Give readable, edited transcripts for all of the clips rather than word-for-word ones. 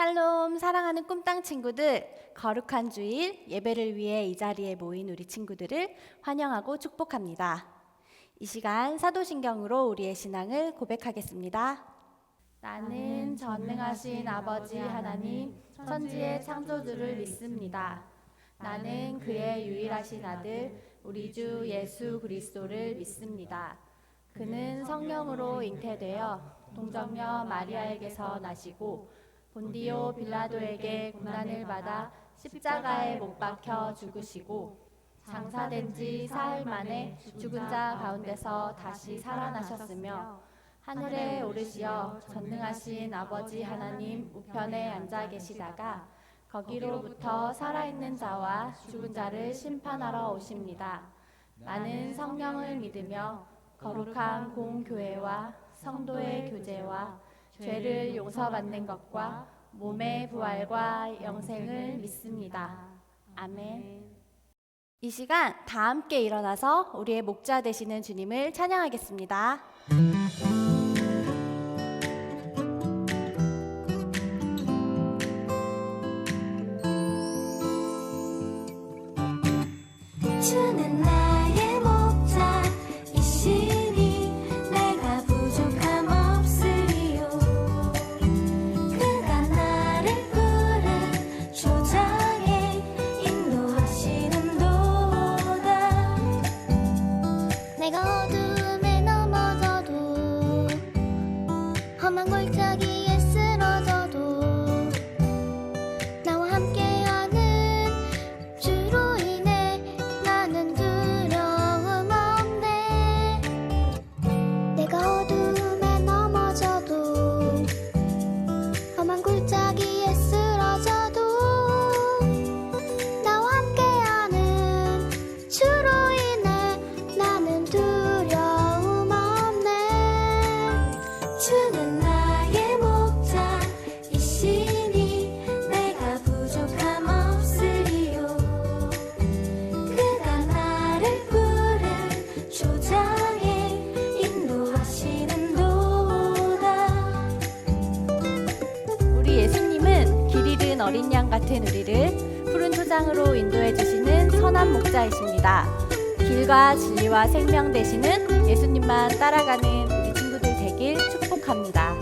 샬롬, 사랑하는 꿈땅 친구들, 거룩한 주일 예배를 위해 이 자리에 모인 우리 친구들을 환영하고 축복합니다. 이 시간 사도신경으로 우리의 신앙을 고백하겠습니다. 나는 전능하신 아버지 하나님, 천지의 창조주를 믿습니다. 나는 그의 유일하신 아들, 우리 주 예수 그리스도를 믿습니다. 그는 성령으로 잉태되어 동정녀 마리아에게서 나시고 본디오 빌라도에게 고난을 받아 십자가에 못 박혀 죽으시고 장사된 지 사흘 만에 죽은 자 가운데서 다시 살아나셨으며 하늘에 오르시어 전능하신 아버지 하나님 우편에 앉아 계시다가 거기로부터 살아있는 자와 죽은 자를 심판하러 오십니다. 나는 성령을 믿으며 거룩한 공교회와 성도의 교제와 죄를 용서받는 것과 몸의 부활과 영생을 믿습니다. 아멘. 이 시간 다 함께 일어나서 우리의 목자 되시는 주님을 찬양하겠습니다. 주는 나의 목자이시니 내가 부족함 없으리요. 그가 나를 푸른 초장에 인도하시는도다. 내가 어둠에 넘어져도 험한 골짜기에 쓰러져도 나와 함께하는 주로 인해 나는 두려움 없네. 내가 어둠에 넘어져도 험한 골짜기에 쓰러져도 나와 함께하는 주로 인해 나는 두려움 없네. 주는 나의 목자이시니 내가 부족함 없으리요. 그가 나를 푸른 초장에 인도하시는도다. 우리 예수님은 길 잃은 어린 양 같은 우리를 푸른 초장으로 인도해 주시는 선한 목자이십니다. 길과 진리와 생명 되시는 예수님만 따라가는 우리 친구들 되길 축복합니다.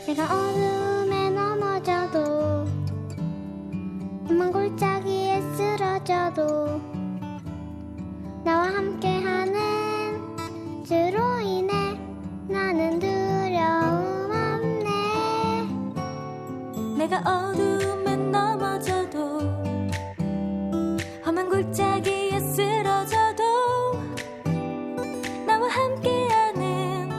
내가 어둠에 넘어져도 험한 골짜기에 쓰러져도 나와 함께하는 주로 인해 나는 두려움 없네. 내가 어둠에 넘어져도 험한 골짜기에 쓰러져도 나와 함께하는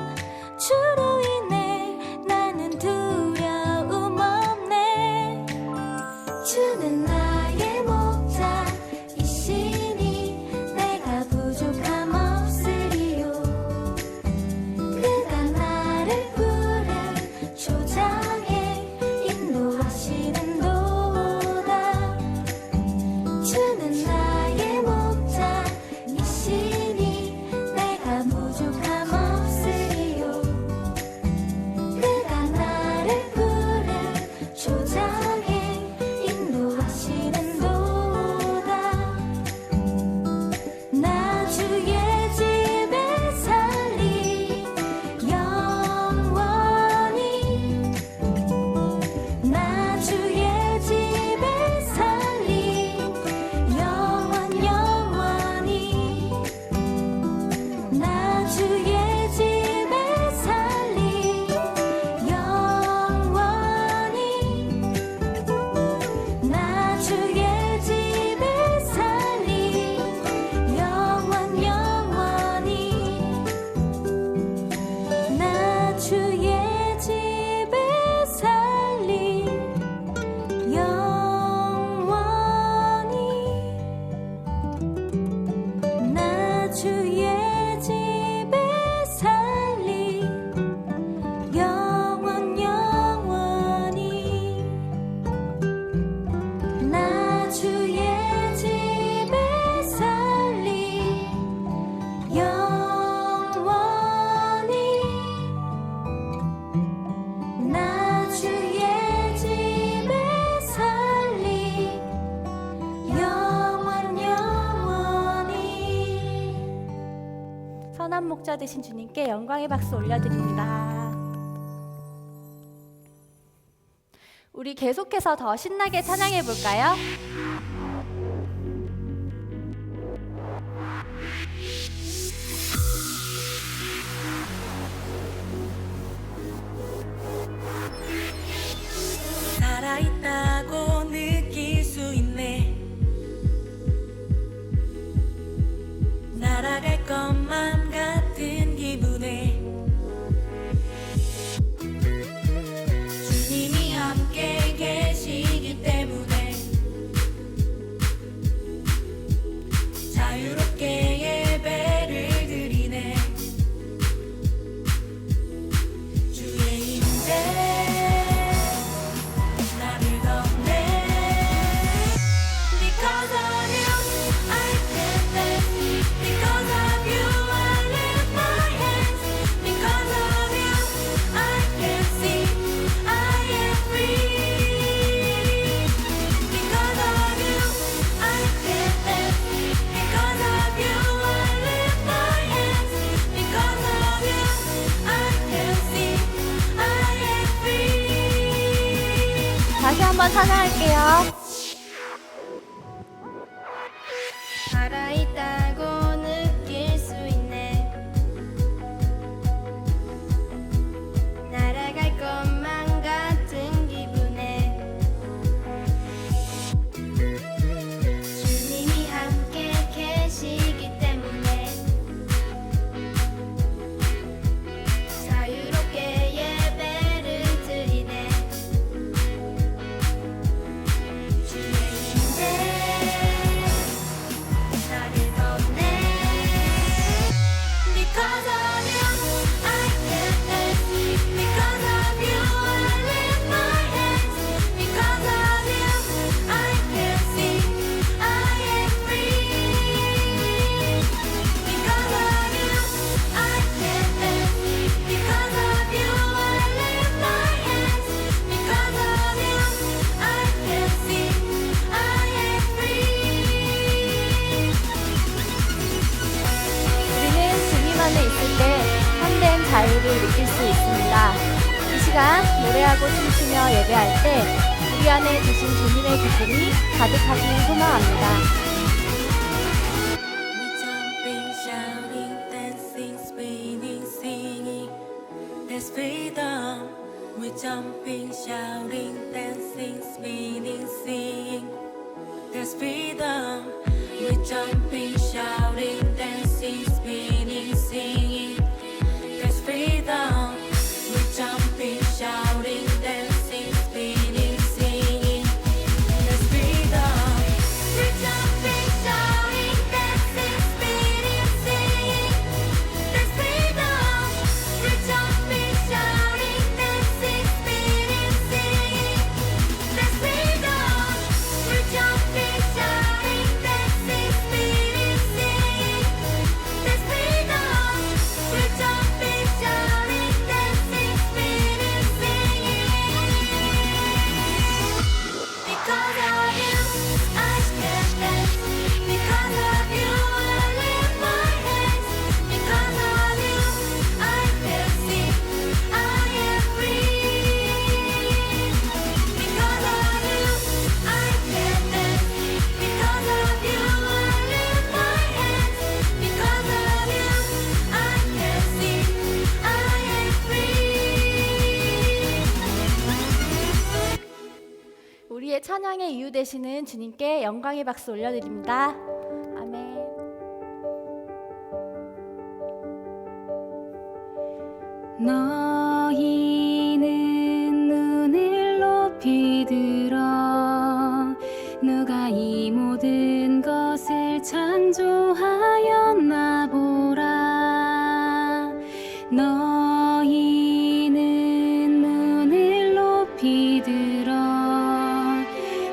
주로 인해 나는 두려움 없네. 주는 나의 목자이시니 내가 부족함 없으리요. 그가 나를 푸른 초장에 인도하시는도다. 주는 나의 목자이시니 내가 부족함 없으리요. 그가 나를 푸른 초장에 인도하시는도다. 나 주의 집에 살리 영원히. 나 주의 집에 살리 영원히. 나 주의 집에 살리 영원히. 나 주의 집에 살리 영원히. 나 주의 집에 살리 영원히. 나 주의 집에 선한 목자 되신 주님께 영광의 박수 올려드립니다. 우리 계속해서 더 신나게 찬양해 볼까요? 살아있다고 느낄 수 있네. 날아갈 것만 같은 기분에 주님이 함께 계시기 때문에 자유롭게 예배를 드리네. 주의 임재 다시 한번 찬양할게요. 살아있다고 느낄 수 있네. 날아갈 것만 같은 기분에 주님이 함께 계시기 때문에 자유롭게 예배를 드리네. 주의 임재 Because of you, I can dance. Because of you, I lift my hands. Because of you, I can see I am free. Because of you, I can dance. Because of you, I lift my hands. Because of you, I can see I am free. 우리는 주님 안에 있을 때 참된 자유를 느낄 수 있습니다. 이 시간 노래하고 춤추며 예배할 때 우리 안에 계신 주님의 기쁨이 가득하길 소망합니다. We jumping, shouting, dancing, spinning, singing. There's freedom. We jumping, shouting, dancing, spinning, singing. There's freedom. We jumping, shouting, dancing, spinning, singing. There's freedom. We jumping, shouting, dancing, spinning, singing. There's freedom. We jumping, shouting, dancing, spinning, singing. There's freedom. We jumping, shouting, dancing, spinning, singing. There's freedom. We jumping, shouting, dancing, spinning, singing. There's freedom. We jumping, shouting, dancing, spinning, singing. Because of you, I can dance. Because of you, I lift my hands. Because of you, I can see I am free. Because of you, I can dance. Because of you, I lift my hands. Because of you, I can see I am free. 우리의 찬양의 이유 되시는 주님께 영광의 박수 올려드립니다. 아멘. 너희는 눈을 높이 들어 누가 이 모든 것을 창조하였나 보라. 너희는 눈을 높이 들어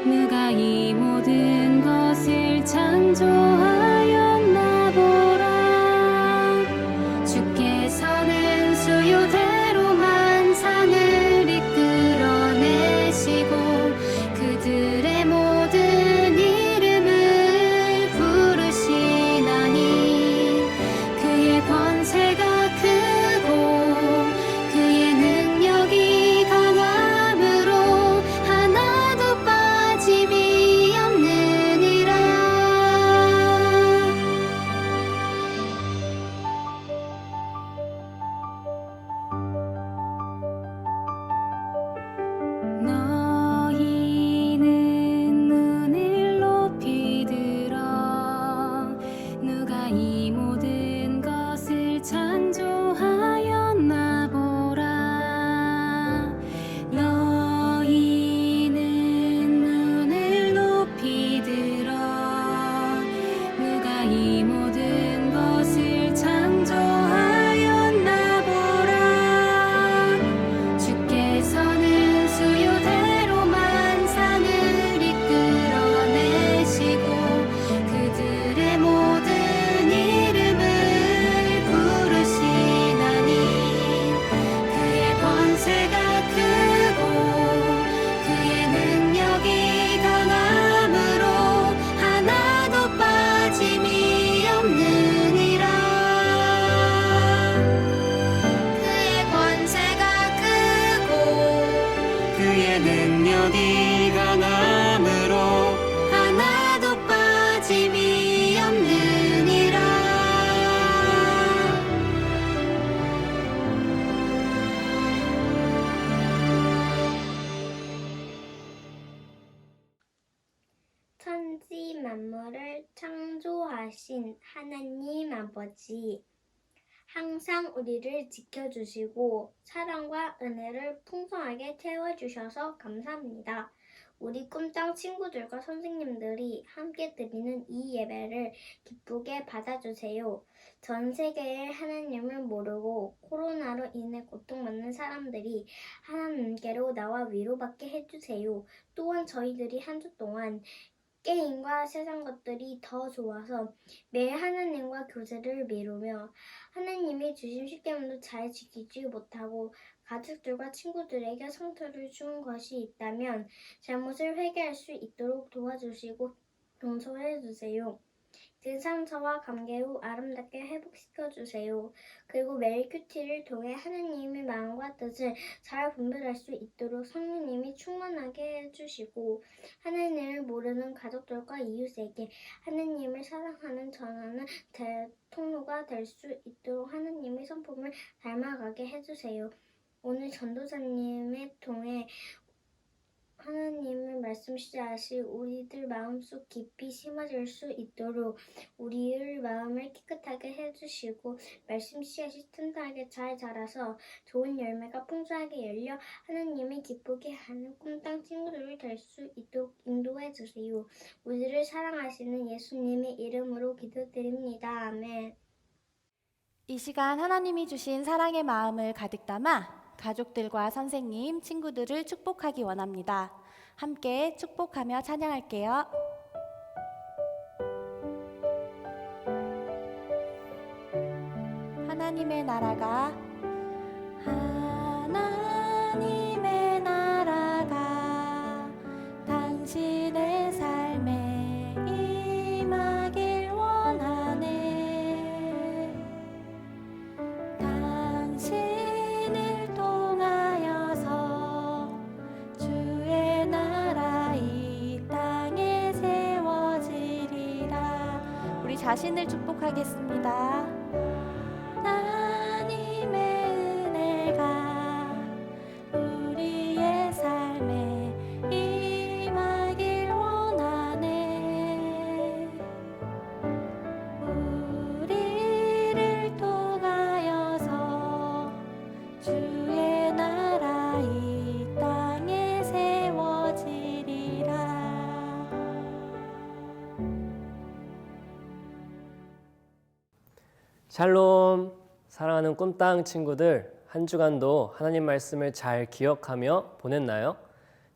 누가 이 모든 것을 창조하였나 보라. 주께서는 수요대로만 산을 이끌어내시고 그들의 모든 이름을 부르시나니 그의 권 만물을 창조하신 하나님 아버지, 항상 우리를 지켜주시고 사랑과 은혜를 풍성하게 채워주셔서 감사합니다. 우리 꿈땅 친구들과 선생님들이 함께 드리는 이 예배를 기쁘게 받아주세요. 전 세계의 하나님을 모르고 코로나로 인해 고통받는 사람들이 하나님께로 나와 위로받게 해주세요. 또한 저희들이 한 주 동안 게임과 세상 것들이 더 좋아서 매일 하나님과 교제를 미루며 하나님이 주신 십계명도 잘 지키지 못하고 가족들과 친구들에게 상처를 준 것이 있다면 잘못을 회개할 수 있도록 도와주시고 용서해 주세요. 그 상처와 관계 후 아름답게 회복시켜 주세요. 그리고 매일 큐티를 통해 하나님의 마음과 뜻을 잘 분별할 수 있도록 성령님이 충만하게 해주시고 하나님을 모르는 가족들과 이웃에게 하나님을 사랑하는 전하는 통로가 될 수 있도록 하나님의 성품을 닮아가게 해주세요. 오늘 전도사님을 통해 하나님의 말씀 씨앗이 우리들 마음속 깊이 심어질 수 있도록 우리의 마음을 깨끗하게 해주시고 말씀 씨앗이 튼튼하게 잘 자라서 좋은 열매가 풍성하게 열려 하나님이 기쁘게 하는 꿈땅 친구들이 될 수 있도록 인도해 주세요. 우리를 사랑하시는 예수님의 이름으로 기도드립니다. 아멘. 이 시간 하나님이 주신 사랑의 마음을 가득 담아 가족들과 선생님, 친구들을 축복하기 원합니다. 함께 축복하며 찬양할게요. 하나님의 나라가 하나님의 나라가 당신의 삶에 임하길 원하네. 당신을 통하여서 주의 나라 이 땅에 세워지리라. 우리 자신을 축복하겠습니다. 하나님의 은혜가 우리의 삶에 임하길 원하네. 우리를 통하여서 주의 나라 이 땅에 세워지리라. 샬롬, 사랑하는 꿈땅 친구들, 한 주간도 하나님 말씀을 잘 기억하며 보냈나요?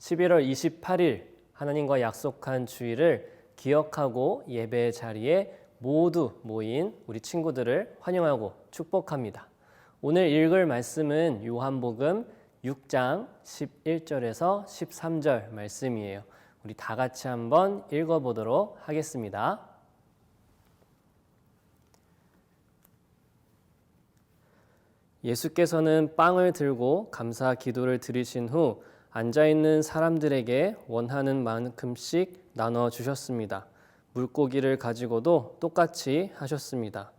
11월 28일 하나님과 약속한 주일을 기억하고 예배 자리에 모두 모인 우리 친구들을 환영하고 축복합니다. 오늘 읽을 말씀은 요한복음 6장 11절에서 13절 말씀이에요. 우리 다 같이 한번 읽어보도록 하겠습니다. 예수께서는 빵을 들고 감사 기도를 드리신 후 앉아있는 사람들에게 원하는 만큼씩 나눠주셨습니다. 물고기를 가지고도 똑같이 하셨습니다.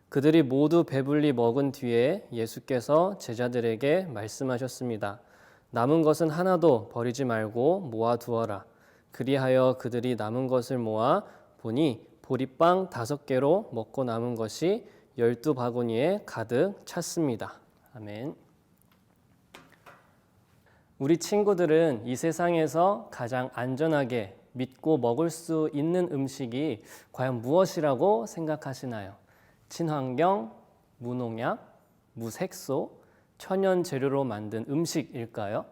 그들이 모두 배불리 먹은 뒤에 예수께서 제자들에게 말씀하셨습니다. 남은 것은 하나도 버리지 말고 모아두어라. 그리하여 그들이 남은 것을 모아 보니 보리빵 5개로 먹고 남은 것이 12바구니에 가득 찼습니다. 아멘. 우리 친구들은 이 세상에서 가장 안전하게 믿고 먹을 수 있는 음식이 과연 무엇이라고 생각하시나요? 친환경, 무농약, 무색소, 천연 재료로 만든 음식일까요?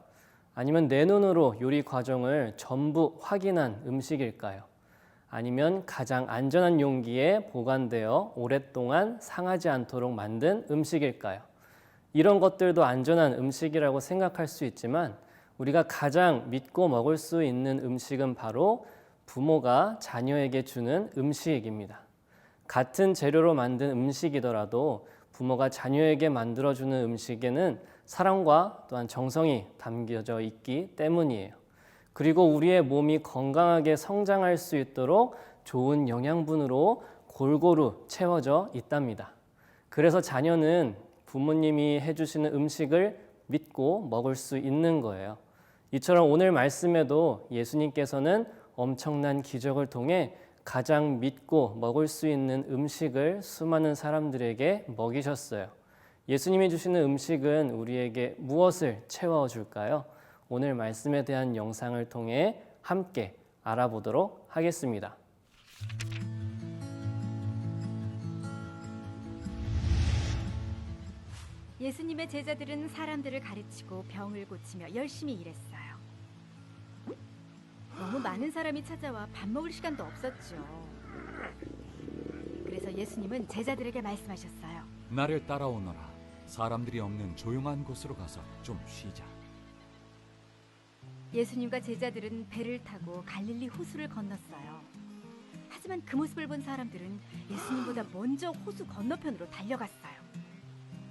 아니면 내 눈으로 요리 과정을 전부 확인한 음식일까요? 아니면 가장 안전한 용기에 보관되어 오랫동안 상하지 않도록 만든 음식일까요? 이런 것들도 안전한 음식이라고 생각할 수 있지만 우리가 가장 믿고 먹을 수 있는 음식은 바로 부모가 자녀에게 주는 음식입니다. 같은 재료로 만든 음식이더라도 부모가 자녀에게 만들어주는 음식에는 사랑과 또한 정성이 담겨져 있기 때문이에요. 그리고 우리의 몸이 건강하게 성장할 수 있도록 좋은 영양분으로 골고루 채워져 있답니다. 그래서 자녀는 부모님이 해주시는 음식을 믿고 먹을 수 있는 거예요. 이처럼 오늘 말씀에도 예수님께서는 엄청난 기적을 통해 가장 믿고 먹을 수 있는 음식을 수많은 사람들에게 먹이셨어요. 예수님이 주시는 음식은 우리에게 무엇을 채워줄까요? 오늘 말씀에 대한 영상을 통해 함께 알아보도록 하겠습니다. 예수님의 제자들은 사람들을 가르치고 병을 고치며 열심히 일했어요. 너무 많은 사람이 찾아와 밥 먹을 시간도 없었죠. 그래서 예수님은 제자들에게 말씀하셨어요. 나를 따라오너라. 사람들이 없는 조용한 곳으로 가서 좀 쉬자. 예수님과 제자들은 배를 타고 갈릴리 호수를 건넜어요. 하지만 그 모습을 본 사람들은 예수님보다 먼저 호수 건너편으로 달려갔어요.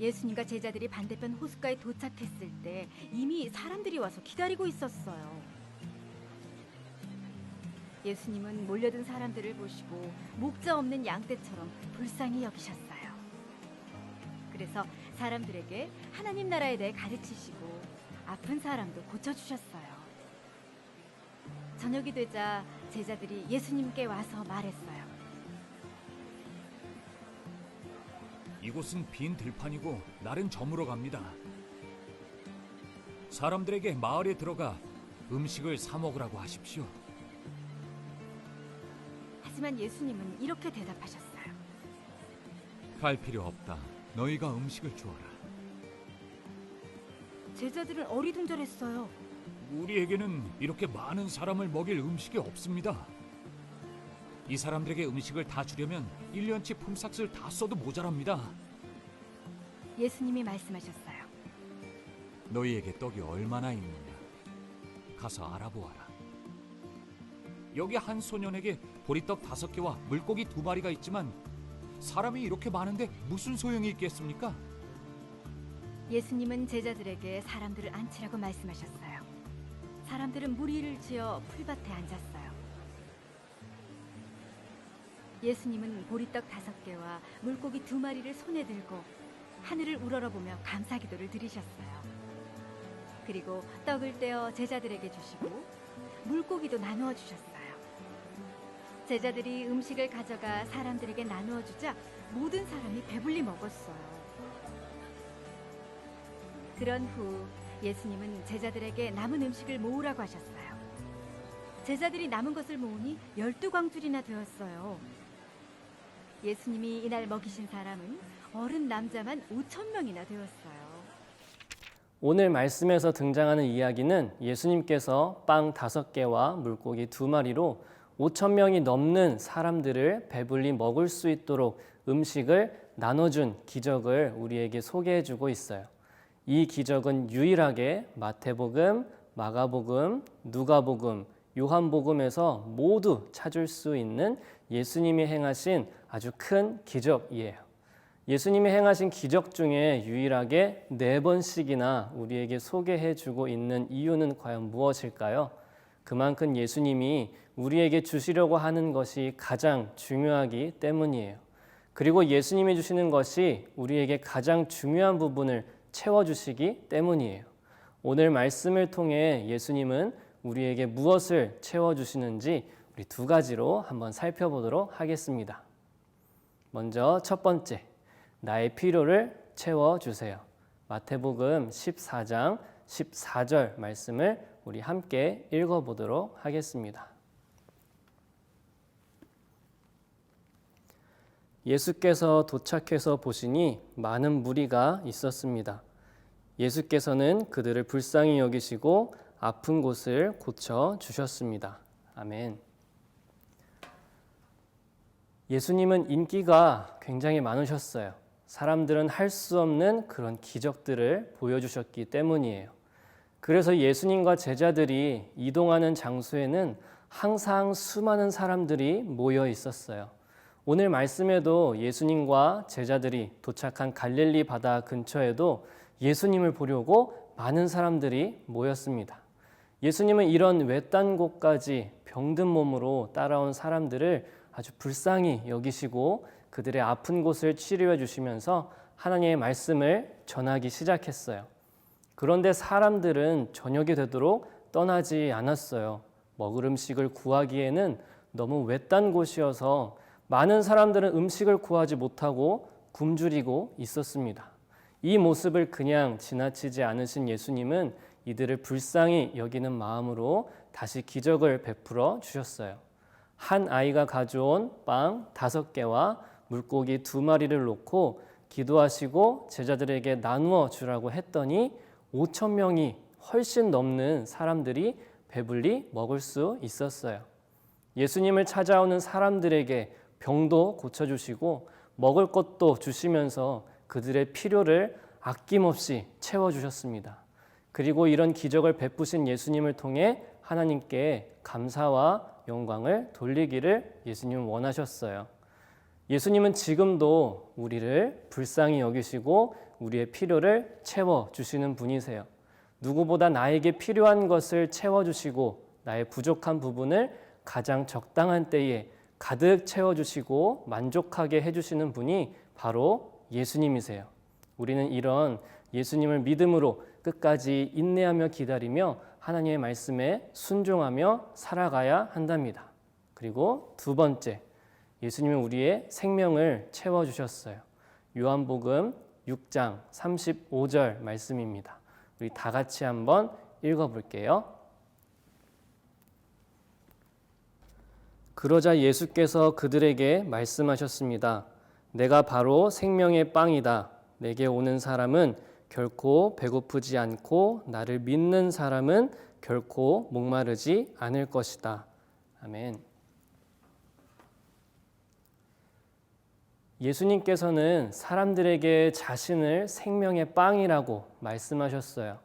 예수님과 제자들이 반대편 호숫가에 도착했을 때 이미 사람들이 와서 기다리고 있었어요. 예수님은 몰려든 사람들을 보시고 목자 없는 양떼처럼 불쌍히 여기셨어요. 그래서 사람들에게 하나님 나라에 대해 가르치시고 아픈 사람도 고쳐주셨어요. 저녁이 되자 제자들이 예수님께 와서 말했어요. 이곳은 빈 들판이고 날은 저물어 갑니다. 사람들에게 마을에 들어가 음식을 사 먹으라고 하십시오. 하지만 예수님은 이렇게 대답하셨어요. 갈 필요 없다. 너희가 음식을 주어라. 제자들은 어리둥절했어요. 우리에게는 이렇게 많은 사람을 먹일 음식이 없습니다. 이 사람들에게 음식을 다 주려면 1년치 품삯을 다 써도 모자랍니다. 예수님이 말씀하셨어요. 너희에게 떡이 얼마나 있느냐? 가서 알아보아라. 여기 한 소년에게 보리떡 5개와 물고기 2마리가 있지만 사람이 이렇게 많은데 무슨 소용이 있겠습니까? 예수님은 제자들에게 사람들을 앉히라고 말씀하셨어요. 사람들은 무리를 지어 풀밭에 앉았어요. 예수님은 보리떡 5개와 물고기 2마리를 손에 들고 하늘을 우러러보며 감사기도를 드리셨어요. 그리고 떡을 떼어 제자들에게 주시고 물고기도 나누어 주셨어요. 제자들이 음식을 가져가 사람들에게 나누어 주자 모든 사람이 배불리 먹었어요. 그런 후 예수님은 제자들에게 남은 음식을 모으라고 하셨어요. 제자들이 남은 것을 모으니 12광줄이나 되었어요. 예수님이 이날 먹이신 사람은 어른 남자만 5,000명이나 되었어요. 오늘 말씀에서 등장하는 이야기는 예수님께서 빵 5개와 물고기 2마리로 5,000명이 넘는 사람들을 배불리 먹을 수 있도록 음식을 나눠준 기적을 우리에게 소개해주고 있어요. 이 기적은 유일하게 마태복음, 마가복음, 누가복음, 요한복음에서 모두 찾을 수 있는 예수님이 행하신 아주 큰 기적이에요. 예수님이 행하신 기적 중에 유일하게 4번씩이나 우리에게 소개해주고 있는 이유는 과연 무엇일까요? 그만큼 예수님이 우리에게 주시려고 하는 것이 가장 중요하기 때문이에요. 그리고 예수님이 주시는 것이 우리에게 가장 중요한 부분을 채워주시기 때문이에요. 오늘 말씀을 통해 예수님은 우리에게 무엇을 채워주시는지 우리 2가지로 한번 살펴보도록 하겠습니다. 먼저 첫 번째, 나의 필요를 채워주세요. 마태복음 14장 14절 말씀을 우리 함께 읽어보도록 하겠습니다. 예수께서 도착해서 보시니 많은 무리가 있었습니다. 예수께서는 그들을 불쌍히 여기시고 아픈 곳을 고쳐 주셨습니다. 아멘. 예수님은 인기가 굉장히 많으셨어요. 사람들은 할 수 없는 그런 기적들을 보여주셨기 때문이에요. 그래서 예수님과 제자들이 이동하는 장소에는 항상 수많은 사람들이 모여 있었어요. 오늘 말씀에도 예수님과 제자들이 도착한 갈릴리 바다 근처에도 예수님을 보려고 많은 사람들이 모였습니다. 예수님은 이런 외딴 곳까지 병든 몸으로 따라온 사람들을 아주 불쌍히 여기시고 그들의 아픈 곳을 치료해 주시면서 하나님의 말씀을 전하기 시작했어요. 그런데 사람들은 저녁이 되도록 떠나지 않았어요. 먹을 음식을 구하기에는 너무 외딴 곳이어서 많은 사람들은 음식을 구하지 못하고 굶주리고 있었습니다. 이 모습을 그냥 지나치지 않으신 예수님은 이들을 불쌍히 여기는 마음으로 다시 기적을 베풀어 주셨어요. 한 아이가 가져온 빵 5개와 물고기 2마리를 놓고 기도하시고 제자들에게 나누어 주라고 했더니 5천 명이 훨씬 넘는 사람들이 배불리 먹을 수 있었어요. 예수님을 찾아오는 사람들에게 병도 고쳐주시고 먹을 것도 주시면서 그들의 필요를 아낌없이 채워주셨습니다. 그리고 이런 기적을 베푸신 예수님을 통해 하나님께 감사와 영광을 돌리기를 예수님은 원하셨어요. 예수님은 지금도 우리를 불쌍히 여기시고 우리의 필요를 채워주시는 분이세요. 누구보다 나에게 필요한 것을 채워주시고 나의 부족한 부분을 가장 적당한 때에 가득 채워주시고 만족하게 해주시는 분이 바로 예수님이세요. 우리는 이런 예수님을 믿음으로 끝까지 인내하며 기다리며 하나님의 말씀에 순종하며 살아가야 한답니다. 그리고 2번째, 예수님은 우리의 생명을 채워주셨어요. 요한복음 6장 35절 말씀입니다. 우리 다 같이 한번 읽어볼게요. 그러자 예수께서 그들에게 말씀하셨습니다. 내가 바로 생명의 빵이다. 내게 오는 사람은 결코 배고프지 않고 나를 믿는 사람은 결코 목마르지 않을 것이다. 아멘. 예수님께서는 사람들에게 자신을 생명의 빵이라고 말씀하셨어요.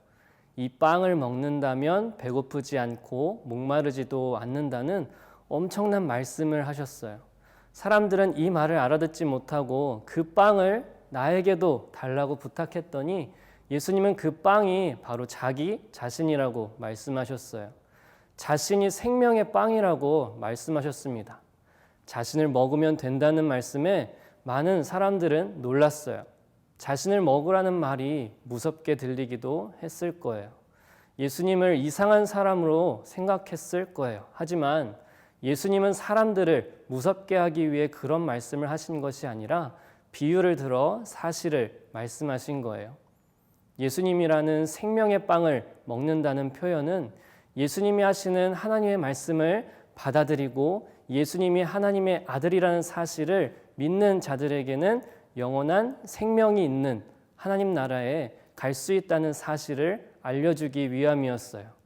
이 빵을 먹는다면 배고프지 않고 목마르지도 않는다는 엄청난 말씀을 하셨어요. 사람들은 이 말을 알아듣지 못하고 그 빵을 나에게도 달라고 부탁했더니 예수님은 그 빵이 바로 자기 자신이라고 말씀하셨어요. 자신이 생명의 빵이라고 말씀하셨습니다. 자신을 먹으면 된다는 말씀에 많은 사람들은 놀랐어요. 자신을 먹으라는 말이 무섭게 들리기도 했을 거예요. 예수님을 이상한 사람으로 생각했을 거예요. 하지만 예수님은 사람들을 무섭게 하기 위해 그런 말씀을 하신 것이 아니라 비유를 들어 사실을 말씀하신 거예요. 예수님이라는 생명의 빵을 먹는다는 표현은 예수님이 하시는 하나님의 말씀을 받아들이고 예수님이 하나님의 아들이라는 사실을 믿는 자들에게는 영원한 생명이 있는 하나님 나라에 갈 수 있다는 사실을 알려주기 위함이었어요.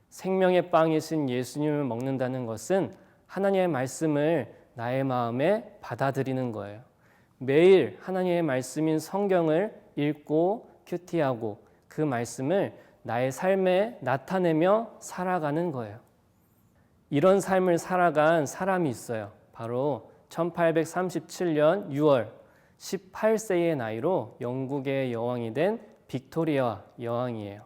생명의 빵이신 예수님을 먹는다는 것은 하나님의 말씀을 나의 마음에 받아들이는 거예요. 매일 하나님의 말씀인 성경을 읽고 큐티하고 그 말씀을 나의 삶에 나타내며 살아가는 거예요. 이런 삶을 살아간 사람이 있어요. 바로 1837년 6월 18세의 나이로 영국의 여왕이 된 빅토리아 여왕이에요.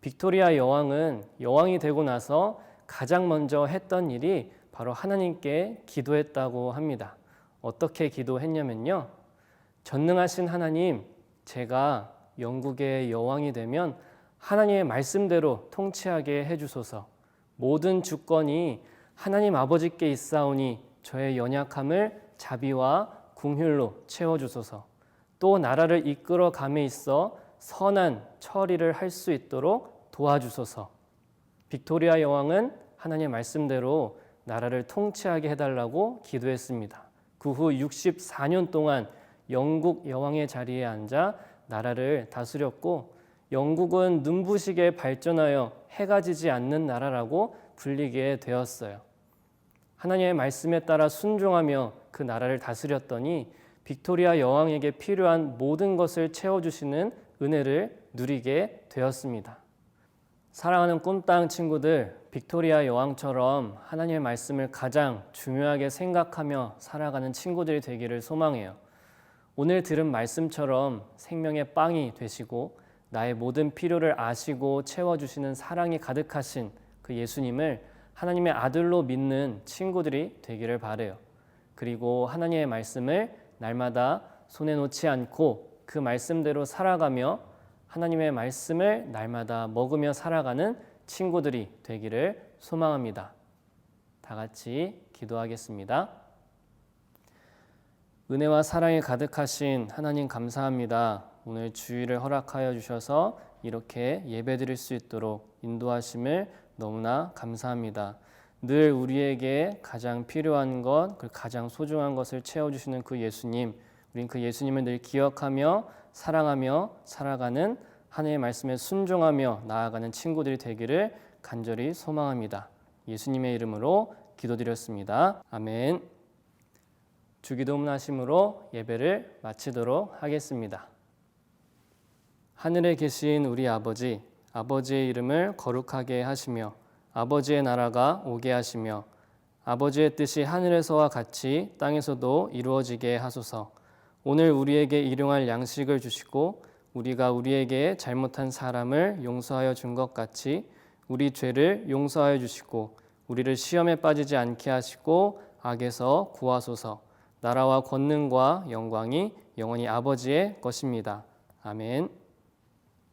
빅토리아 여왕은 여왕이 되고 나서 가장 먼저 했던 일이 바로 하나님께 기도했다고 합니다. 어떻게 기도했냐면요. 전능하신 하나님, 제가 영국의 여왕이 되면 하나님의 말씀대로 통치하게 해주소서. 모든 주권이 하나님 아버지께 있사오니 저의 연약함을 자비와 긍휼로 채워주소서. 또 나라를 이끌어 감에 있어 선한 처리를 할 수 있도록 도와주소서. 빅토리아 여왕은 하나님의 말씀대로 나라를 통치하게 해달라고 기도했습니다. 그 후 64년 동안 영국 여왕의 자리에 앉아 나라를 다스렸고 영국은 눈부시게 발전하여 해가 지지 않는 나라라고 불리게 되었어요. 하나님의 말씀에 따라 순종하며 그 나라를 다스렸더니 빅토리아 여왕에게 필요한 모든 것을 채워주시는 은혜를 누리게 되었습니다. 사랑하는 꿈땅 친구들, 빅토리아 여왕처럼 하나님의 말씀을 가장 중요하게 생각하며 살아가는 친구들이 되기를 소망해요. 오늘 들은 말씀처럼 생명의 빵이 되시고 나의 모든 필요를 아시고 채워주시는 사랑이 가득하신 그 예수님을 하나님의 아들로 믿는 친구들이 되기를 바라요. 그리고 하나님의 말씀을 날마다 손에 놓지 않고 그 말씀대로 살아가며 하나님의 말씀을 날마다 먹으며 살아가는 친구들이 되기를 소망합니다. 다 같이 기도하겠습니다. 은혜와 사랑이 가득하신 하나님 감사합니다. 오늘 주일을 허락하여 주셔서 이렇게 예배드릴 수 있도록 인도하심을 너무나 감사합니다. 늘 우리에게 가장 필요한 것, 가장 소중한 것을 채워주시는 그 예수님, 우린 그 예수님을 늘 기억하며 사랑하며 살아가는 하나님의 말씀에 순종하며 나아가는 친구들이 되기를 간절히 소망합니다. 예수님의 이름으로 기도드렸습니다. 아멘. 주기도문 하심으로 예배를 마치도록 하겠습니다. 하늘에 계신 우리 아버지, 아버지의 이름을 거룩하게 하시며 아버지의 나라가 오게 하시며 아버지의 뜻이 하늘에서와 같이 땅에서도 이루어지게 하소서. 오늘 우리에게 일용할 양식을 주시고 우리가 우리에게 잘못한 사람을 용서하여 준 것 같이 우리 죄를 용서하여 주시고 우리를 시험에 빠지지 않게 하시고 악에서 구하소서. 나라와 권능과 영광이 영원히 아버지의 것입니다. 아멘.